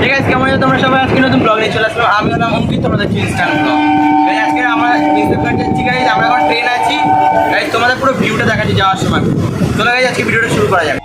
ঠিক আছে, কেমন আছো তোমরা সবাই? আজকে নতুন ব্লগ নিয়ে চলে আসলাম। আমি হলাম অঙ্কিত, তোমরা দেখছো ইনস্টাগ্রাম ব্লগ। আজকে আমরা বিজনেস যাচ্ছি গাইজ, আমরা এখন ট্রেন আছি গাইজ, তোমাদের পুরো ভিউটা দেখাচ্ছি যাওয়ার সময়। চলো গাইজ, আজকে ভিডিওটা শুরু করা যাক।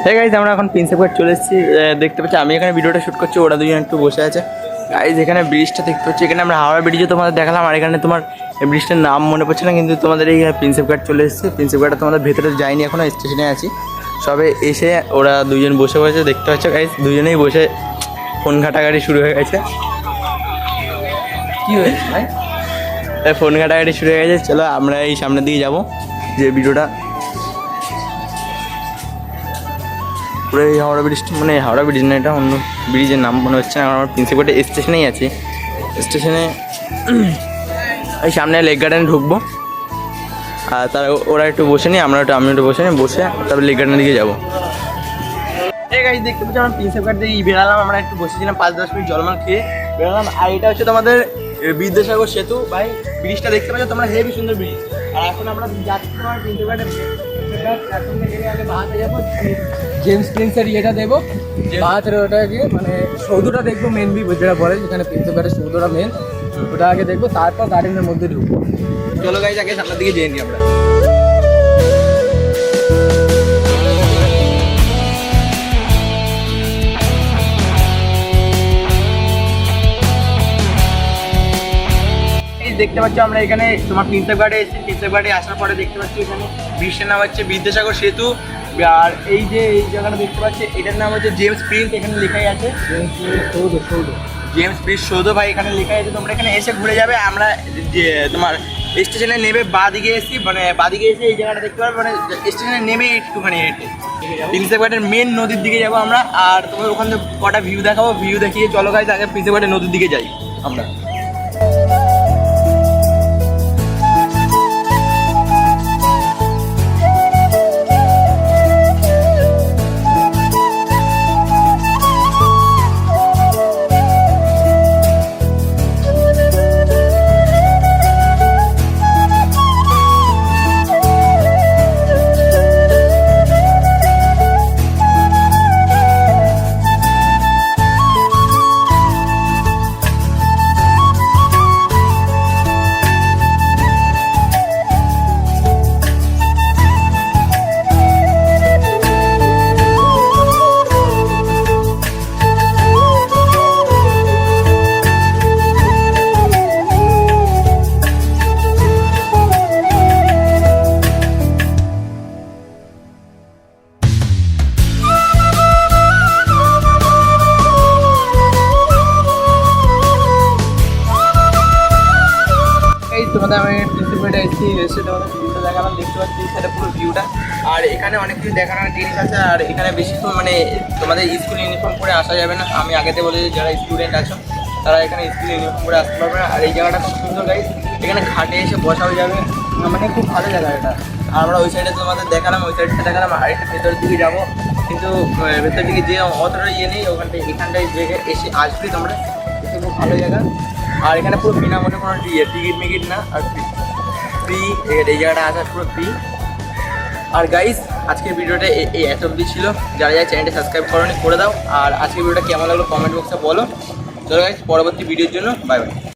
হ্যাঁ গাইজ, আমরা এখন প্রিন্সেপ ঘাট চলে এসেছি। দেখতে পাচ্ছি আমি এখানে ভিডিওটা শ্যুট করছি, ওরা দুজন একটু বসে আছে গাইজ। এখানে ব্রিজটা দেখতে পাচ্ছি, এখানে আমরা হাওড়া ব্রিজে তোমাদের দেখালাম, আর এখানে তোমার এই ব্রিজটার নাম মনে পড়ছে না, কিন্তু তোমাদের এই প্রিন্সেপ ঘাট চলে এসেছে। প্রিন্সেপ ঘাটে তোমাদের ভেতরে যাইনি, এখনও স্টেশনে আছি। সবে এসে ওরা দুজন বসে পড়েছে, দেখতে পাচ্ছ গাইজ, দুজনেই বসে ফোন ঘাটাঘাটি শুরু হয়ে গেছে। কী হয়েছে ভাই? ফোন ঘাটাঘাটি শুরু হয়ে গেছে। চলো আমরা এই সামনের দিকে যাবো, যে ভিডিওটা পুরো এই হাওড়া ব্রিজটা, মানে হাওড়া ব্রিজ না, এটা অন্য ব্রিজের নাম মনে হচ্ছে না। আমার প্রিন্সেপ ঘাটে স্টেশনেই আছি। স্টেশনে এই সামনে লেক গার্ডেনে ঢুকবো, আর তারা ওরা একটু বসে নিই, আমি একটু বসে নিই, বসে তারপর লেক গার্ডেনের দিকে যাবো। এই গাড়ি দেখতে পাচ্ছি আমরা প্রিন্সেপ ঘাট দিয়ে বেরালাম, আমরা একটু বসেছিলাম 5-10 মিনিট জলমাল খেয়ে বেরালাম। আর এটা হচ্ছে তোমাদের বিদ্যাসাগর সেতু। ভাই ব্রিজটা দেখতে পাচ্ছ তোমরা, হেবি সুন্দর ব্রিজ। আর এখন আমরা যাচ্ছি তোমার প্রিন্সেপ ঘাটের আগে বাহাতে যাবো, জেমস প্রিন্সের ইয়েটা দেবো, বাহাতের ওটা গিয়ে মানে সৌধটা দেখবো, মেন বি যেটা বলে যেখানে প্রিন্সেপ ঘাটের সৌধটা মেন, ওটা আগে দেখবো, তারপর গার্ডেনের মধ্যে ঢুকবো। চলো গাইজ, আগে সামনের দিকে যেয়ে নিই আমরা। দেখতে পাচ্ছ আমরা এখানে তোমার প্রিন্সেপ ঘাটে এসেছি। প্রিন্সেপ ঘাটে আসার পরে দেখতে পাচ্ছি এখানে ব্রিজটার নাম হচ্ছে বিদ্যাসাগর সেতু। আর এই যে এই জায়গাটা দেখতে পাচ্ছি, এটার নাম হচ্ছে জেমস প্রিন্স, এখানে লেখাই আছে জেমস প্রিন্স সৌধ। ভাই এখানে লেখাই আছে, তোমরা এখানে এসে ঘুরে যাবে। আমরা যে তোমার স্টেশনে নেমে বাদিকে এসেছি, মানে বাদিকে এসে এই জায়গাটা দেখতে পারবে, মানে স্টেশনে নেমে একটুখানি হেঁটে প্রিন্সেপ ঘাটের মেন নদীর দিকে যাবো আমরা। আর তোমার ওখান থেকে কটা ভিউ দেখাবো, ভিউ দেখিয়ে চলো গাইজ আগে প্রিন্সেপ ঘাটের নদীর দিকে যাই আমরা। তোমাদের আমি প্রিন্সিপালটা এসেছি, এসে তোমাদের ভিউটা দেখালাম, দেখতে পাচ্ছি সেটা পুরো ভিউটা। আর এখানে অনেক কিছু দেখানোর জিনিস আছে। আর এখানে বেশিক্ষণ মানে তোমাদের স্কুল ইউনিফর্ম পরে আসা যাবে না। আমি আগেতে বলেছি যারা স্টুডেন্ট আছো তারা এখানে স্কুল ইউনিফর্ম পরে আসতে পারবে না। আর এই জায়গাটা খুব সুন্দর গাইস, এখানে ঘাটে এসে বসাও যাবে, মানে খুব ভালো জায়গা এটা। আর আমরা ওই সাইডে তোমাদের দেখালাম, ওই সাইডটা দেখালাম, আর একটা ভেতরের দিকে যাবো, কিন্তু ভেতরের দিকে যে অতটা ইয়ে নেই, ওখানটায় এখানটায় এসে আসবে তোমরা, এটা খুব ভালো জায়গা। আর এখানে পুরো বিনামূল্যে কোনো টিকিট মিকিট না, আর ফ্রি এই জায়গাটা আসার পুরো ফ্রি। আর গাইস আজকের ভিডিওটা এই এত অবধি ছিল। যারা যারা চ্যানেলটা সাবস্ক্রাইব করোনি করে দাও। আর আজকের ভিডিওটা কেমন লাগলো কমেন্ট বক্সে বলো। চলো গাইস পরবর্তী ভিডিওর জন্য বাই বাই।